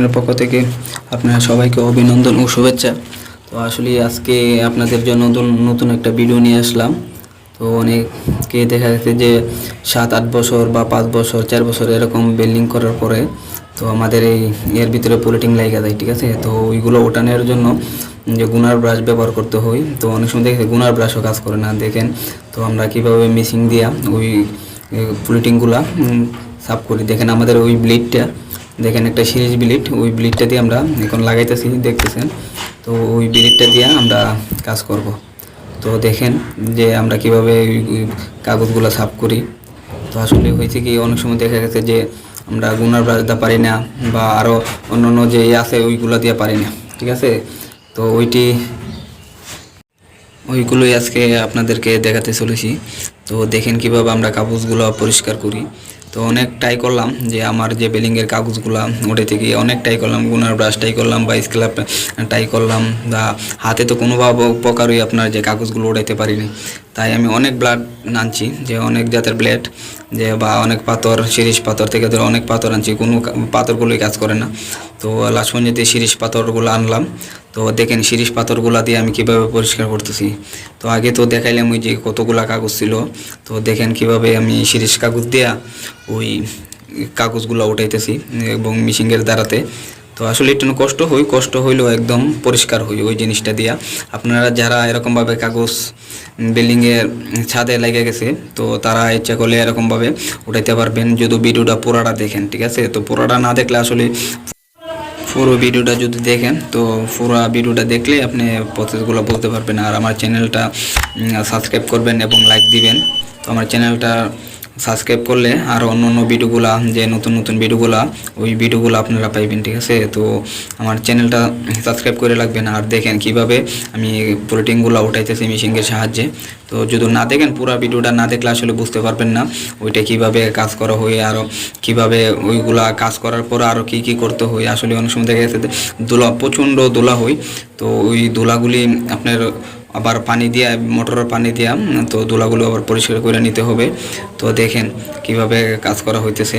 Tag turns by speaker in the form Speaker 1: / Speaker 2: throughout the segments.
Speaker 1: চ্যানেলের পক্ষ থেকে আপনারা সবাইকে অভিনন্দন ও শুভেচ্ছা। তো আসলে আজকে আপনাদের জন্য নতুন একটা ভিডিও নিয়ে আসলাম। তো অনেকে দেখা যাচ্ছে যে 7-8 বছর বা 5 বছর 4 বছর এরকম বিল্ডিং করার পরে তো আমাদের এর ভিতরে পলিটিং লাগা যায়, ঠিক আছে। তো ওইগুলো ওঠানোর জন্য যে গুনার ব্রাশ ব্যবহার করতে হয়, তো অনেক সময় দেখে গুনার ব্রাশও কাজ করে না। দেখেন তো আমরা কীভাবে মেশিন দিয়া ওই পলিটিংগুলা সাফ করি। দেখেন আমাদের ওই ব্লেডটা, দেখেন একটা সিরিজ ব্লেড, ওই ব্লেডটা দিয়ে আমরা এখন লাগাইতেছি, দেখতেছেন। তো ওই ব্লেডটা দিয়ে আমরা কাজ করব। তো দেখেন যে আমরা কীভাবে ওই কাগজগুলো সাফ করি। তো আসলে হয়েছে কি, অনেক সময় দেখা গেছে যে আমরা গুনার ব্রাশ দিয়ে পারি না, বা আরও অন্য যে আছে ওইগুলো দিয়ে পারি না, ঠিক আছে। তো ওইগুলোই আজকে আপনাদেরকে দেখাতে চলেছি। তো দেখেন কিভাবে আমরা কাগজগুলো পরিষ্কার করি। তো অনেক ট্রাই করলাম যে আমার যে বেলিংয়ের কাগজগুলো ওটা থেকে অনেক ট্রাই করলাম, গুনার ব্রাশ ট্রাই করলাম বা স্কেলার ট্রাই করলাম, বা হাতে তো কোনোভাবে প্রকারই আপনার যে কাগজগুলো ওড়াইতে পারিনি। তাই আমি অনেক ব্লেড আনছি, যে অনেক জাতের ব্লেড, যে বা অনেক পাথর, শিরিষ পাথর থেকে ধরে অনেক পাথর আনছি, কোনো পাথরগুলোই কাজ করে না। তো লাস্ট পর্যন্ত শিরিষ পাথরগুলো আনলাম। তো দেখেন শিরিষ পাথরগুলো দিয়ে আমি কীভাবে পরিষ্কার করতেছি। তো আগে তো দেখাইলাম ওই যে কতগুলা কাগজ ছিল। তো দেখেন কিভাবে আমি শিরিষ কাগজ দিয়া ওই কাগজগুলো উঠাইতেছি এবং মিশিংয়ের দ্বারাতে। তো আসলে একটু কষ্ট হইলেও একদম পরিষ্কার হই ওই জিনিসটা দিয়া। আপনারা যারা এরকমভাবে কাগজ বিল্ডিংয়ের ছাদে লেগে গেছে, তো তারা ইচ্ছা করলে এরকমভাবে উঠাইতে পারবেন, যদি ভিডিওটা পুরাটা দেখেন, ঠিক আছে। তো পুরাটা না দেখলে আসলে পুরো ভিডিওটা যদি দেখেন, তো পুরো ভিডিওটা দেখলে আপনি প্রসেসগুলো বলতে পারবেন। আর আমার চ্যানেলটা সাবস্ক্রাইব করবেন এবং লাইক দিবেন। তো আমার চ্যানেলটা সাবস্ক্রাইব করলে আর অন্য ভিডিওগুলা, যে নতুন ভিডিওগুলা, ওই ভিডিওগুলো আপনারা পাইবেন, ঠিক আছে। তো আমার চ্যানেলটা সাবস্ক্রাইব করে রাখবেন। আর দেখেন কিভাবে আমি পলিটিংগুলো উঠাইতেছি মেশিনের সাহায্যে। তো যদি না দেখেন, পুরো ভিডিওটা না দেখলে আসলে বুঝতে পারবেন না ওইটা কিভাবে কাজ করা হয়, আরও কিভাবে ওইগুলা কাজ করার পর আরও কী করতে হয়। আসলে অনেক সময় দেখা গেছে প্রচণ্ড দোলা হয়। তো ওই দোলাগুলি আপনার আবার পানি দিয়া, মোটরের পানি দিয়া, তো দোলাগুলো আবার পরিষ্কার করে নিতে হবে। তো দেখেন কিভাবে কাজ করা হইতেছে।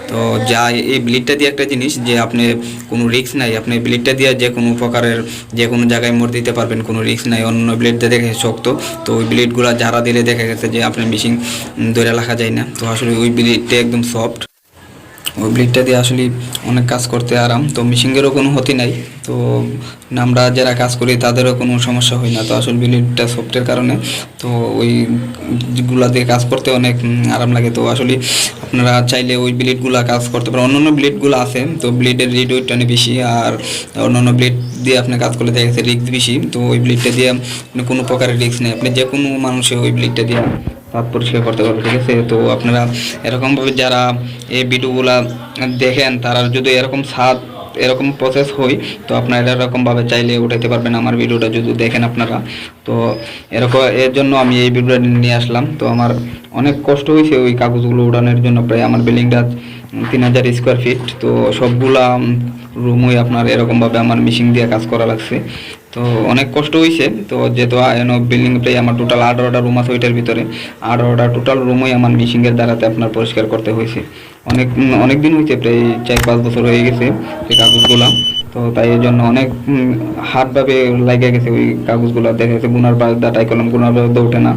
Speaker 1: তো যা এই ব্লেডটা দিয়ে একটা জিনিস, যে আপনি কোনো রিস্ক নাই, আপনি ব্লেডটা দিয়ে যে কোনো প্রকারের যে কোনো জায়গায় মোড় দিতে পারবেন, কোনো রিস্ক নাই। অন্য ব্লেড দিয়ে দেখে শক্ত, তো ওই ব্লেডগুলো যারা দিলে দেখা গেছে যে আপনার মেশিন ধরে রাখা যায় না। তো আসলে ওই ব্লেডটা একদম সফট, ওই ব্লেডটা দিয়ে আসলে অনেক কাজ করতে আরাম। তো মেশিনেরও কোনো ক্ষতি নাই। তো আমরা যারা কাজ করি তাদেরও কোনো সমস্যা হয় না। তো আসলে ব্লেডটা সফটের কারণে তো ওইগুলা দিয়ে কাজ করতে অনেক আরাম লাগে। তো আসলে আপনারা চাইলে ওই ব্লেডগুলা কাজ করতে পারেন। অন্যান্য ব্লেডগুলো আছে, তো ব্লেডের রিড ওয়েটটা বেশি, আর অন্যান্য ব্লেড দিয়ে আপনি কাজ করলে দেখা গেছে রিস্ক বেশি। তো ওই ব্লেডটা দিয়ে কোনো প্রকারের রিস্ক নেই, আপনি যে কোনো মানুষে ওই ব্লেডটা দিয়ে হাত পরিষ্কার করতে পারবে, ঠিক আছে। তো আপনারা এরকমভাবে যারা এই ভিডিওগুলা দেখেন, তারা যদি এরকম প্রসেস হয়, তো আপনারা এরকমভাবে চাইলে উঠাইতে পারবেন আমার ভিডিওটা যদি দেখেন আপনারা। তো এর জন্য আমি এই ভিডিওটা নিয়ে আসলাম। তো আমার অনেক কষ্ট হয়েছে ওই কাগজগুলো উঠানোর জন্য। প্রায় আমার বিল্ডিংটা 3000 স্কোয়ার ফিট। তো সবগুলা রুমই আপনার এরকমভাবে আমার মেশিন দিয়ে কাজ করা লাগছে। তো অনেক কষ্ট হয়েছে। তো যেহেতু বিল্ডিং প্রায় আমার টোটাল 18টা রুম আছে, ওইটার ভিতরে 18টা টোটাল রুমই আমার মেশিনের দ্বারাতে আপনার পরিষ্কার করতে হয়েছে। অনেক দিন হয়েছে, প্রায় 4-5 বছর হয়ে গেছে সেই কাগজগুলো। তো তাই এই জন্য অনেক হাতভাবে লাগে গেছে ওই কাগজগুলো। দেখা গেছে গুনার বাগদা ট্রাই করলাম, গুনার বাগদা ওঠে না।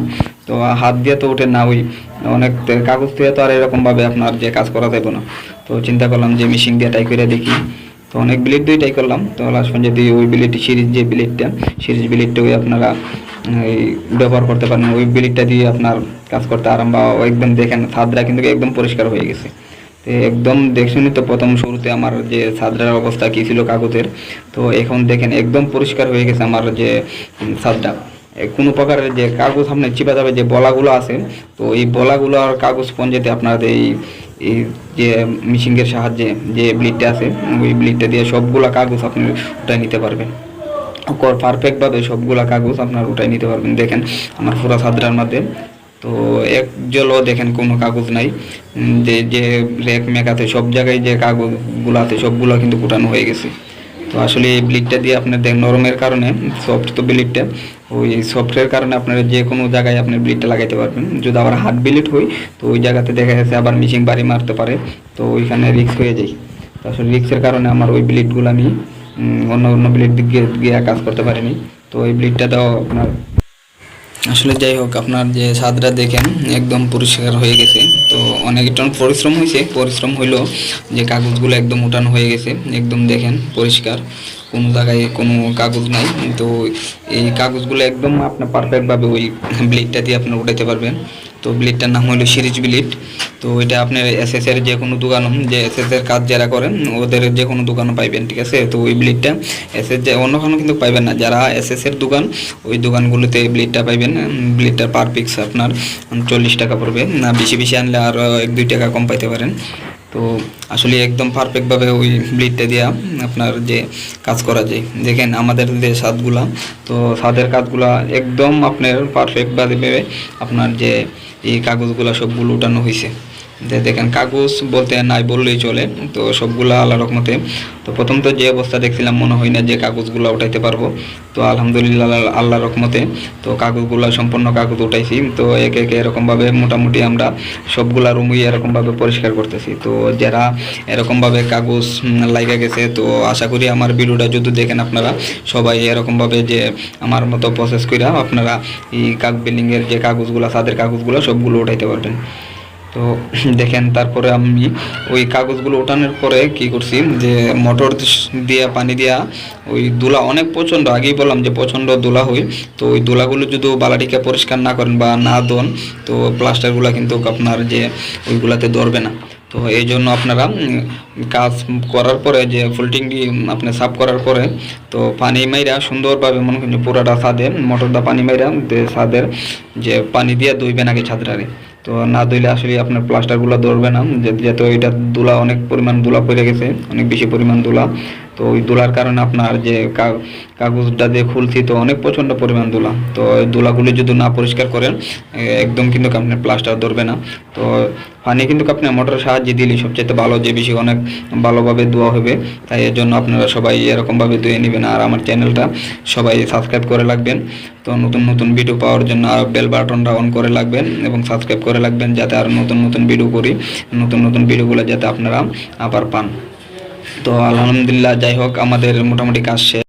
Speaker 1: তো হাত দিয়ে তো ওঠে না, ওই অনেক কাগজ দিয়ে তো আর এরকমভাবে আপনার যে কাজ করা যাবে না। তো চিন্তা করলাম যে মেশিন দিয়ে ট্রাই করে দেখি। তো অনেক ব্লেড দিয়ে ট্রাই করলাম। তো লাস্ট পর্যন্ত ওই ব্লেডটি সিরিজ ব্লেডটা ওই আপনারা এই ব্যবহার করতে পারেন। ওই ব্লেডটা দিয়ে আপনার কাজ করতে আরাম, বা একদম দেখেন ছাদরা কিন্তু একদম পরিষ্কার হয়ে গেছে। তো একদম দেখছেনই তো প্রথম শুরুতে আমার যে ছাদরার অবস্থা কী ছিল কাগজের। তো এখন দেখেন একদম পরিষ্কার হয়ে গেছে আমার যে ছাদটা। কোনো প্রকারের যে কাগজ সামনে চিপা যাবে যে বলাগুলো আছে, তো এই বলাগুলো আর কাগজ পঞ্চায়েতে আপনার এই যে মেশিনের সাহায্যে যে ব্লেডটা আছে, ওই ব্লেডটা দিয়ে সবগুলা কাগজ আপনি উঠাই নিতে পারবেন পারফেক্টভাবে। সবগুলা কাগজ আপনার উঠাই নিতে পারবেন। দেখেন আমার পুরো ছাদরার মধ্যে তো এক জলও দেখেন কোনো কাগজ নাই। যে র্যাক মেকাতে সব জায়গায় যে কাগজগুলো আছে সবগুলো কিন্তু কুটানো হয়ে গেছে। তো আসলে এই ব্লেডটা দিয়ে আপনার দেখ নরমের কারণে, সফট তো ব্লেডটা, ওই সফটের কারণে আপনার যে কোনো জায়গায় আপনি ব্লেডটা লাগাইতে পারবেন। যদি আবার হার্ড ব্লেড হয়, তো ওই জায়গাতে দেখা যাচ্ছে আবার মেশিন বাড়ি মারতে পারে, তো ওইখানে রিস্ক হয়ে যায়। তো আসলে রিক্সের কারণে আমার ওই ব্লেডগুলো আমি অন্য অন্য ব্লেড দিক গিয়ে কাজ করতে পারিনি। তো এই ব্লেডটাও আপনার আসলে যাই হোক, আপনার যে ছাদটা দেখেন একদম পরিষ্কার হয়ে গেছে। তো অনেকটা পরিশ্রম হয়েছে, পরিশ্রম হইলো যে কাগজগুলো একদম উঠানো হয়ে গেছে, একদম দেখেন পরিষ্কার, কোনো জায়গায় কোনো কাগজ নাই। তো এই কাগজগুলো একদম আপনার পারফেক্টভাবে ওই ব্লেডটা দিয়ে আপনার উঠাইতে পারবেন। তো ব্লেডটার নাম হলো সিরিজ ব্লেড। তো এটা আপনার এসএসের যে কোনো দোকানও, যে এসএসের কাজ যারা করেন ওদের যে কোনো দোকানও পাইবেন, ঠিক আছে। তো ওই ব্লেডটা এসএস যে অন্য কোনো কিন্তু পাইবেন না, যারা এসএসের দোকান ওই দোকানগুলোতে ব্লেডটা পাইবেন। ব্লেডটার পার পিস আপনার 40 টাকা পড়বে, না বেশি বেশি আনলে আর 1-2 টাকা কম পাইতে পারেন। তো আসলে একদম পারফেক্টভাবে ওই ব্লেডটা দিয়া আপনার যে কাজ করা যায়। দেখেন আমাদের যে ছাদগুলা, তো ছাদের কাজগুলা একদম আপনার পারফেক্টভাবে আপনার যে এই কাগজগুলা সবগুলো উঠানো হয়েছে। দেখেন কাগজ বলতে নাই বললেই চলে। তো সবগুলা আল্লাহ রহমতে। তো প্রথম তো যে অবস্থা দেখছিলাম মনে হয় না যে কাগজগুলো উঠাইতে পারবো। তো আলহামদুলিল্লাহ আল্লাহ রহমতে তো কাগজগুলো সম্পূর্ণ কাগজ উঠাইছি। তো একে একে এরকমভাবে মোটামুটি আমরা সবগুলা রুমই এরকমভাবে পরিষ্কার করতেছি। তো যারা এরকমভাবে কাগজ লাগা গেছে, তো আশা করি আমার ভিডিওটা যদি দেখেন আপনারা সবাই এরকমভাবে যে আমার মতো প্রসেস করে আপনারা এই বিল্ডিংয়ের যে কাগজগুলো, ছাদের কাগজগুলো সবগুলো উঠাইতে পারবেন। তো দেখেন তারপরে আমি ওই কাগজগুলো ওঠানোর পরে কি করছি, যে মোটর দিয়া পানি দিয়া ওই ধুলা অনেক প্রচণ্ড, আগেই বললাম যে প্রচণ্ড ধুলা হয়। তো ওই ধুলাগুলো যদি বালাটিকে পরিষ্কার না করেন বা না ধোন, তো প্লাস্টারগুলো কিন্তু আপনার যে ওইগুলাতে ধরবে না। তো এই জন্য আপনারা কাজ করার পরে যে ফুলটিংটি আপনি সাফ করার পরে তো পানি মাইরা সুন্দরভাবে মনে করেন পুরাটা ছাদে মোটরটা পানি মাইরা ছাদের যে পানি দিয়ে ধুইবেন আগে ছাদটারে। তো না ধুইলে আসলে আপনার প্লাস্টারগুলো ধরবে না, যেহেতু এটা ধুলা, অনেক পরিমাণ ধুলা পড়ে গেছে, অনেক বেশি পরিমাণ ধুলা। তো ওই ধুলার কারণে আপনার যে কাগজটা দিয়ে খুলছি তো অনেক প্রচণ্ড পরিমাণ ধুলা। তো ওই ধুলাগুলি যদি না পরিষ্কার করেন একদম কিন্তু আপনার প্লাস্টার ধরবে না। তো পানি কিন্তু আপনি মোটরের সাহায্যে দিলে সবচেয়ে ভালো, যে বেশি অনেক ভালোভাবে ধোয়া হবে। তাই এর জন্য আপনারা সবাই এরকমভাবে ধুয়ে নেবেন। আর আমার চ্যানেলটা সবাই সাবস্ক্রাইব করে রাখবেন। তো নতুন নতুন ভিডিও পাওয়ার জন্য আর বেল বাটনটা অন করে রাখবেন এবং সাবস্ক্রাইব করে রাখবেন, যাতে আর নতুন নতুন ভিডিও করি, নতুন নতুন ভিডিওগুলো যাতে আপনারা আবার পান। তো আলহামদুলিল্লাহ, যাই হোক আমাদের মোটামুটি কাজ শেষ।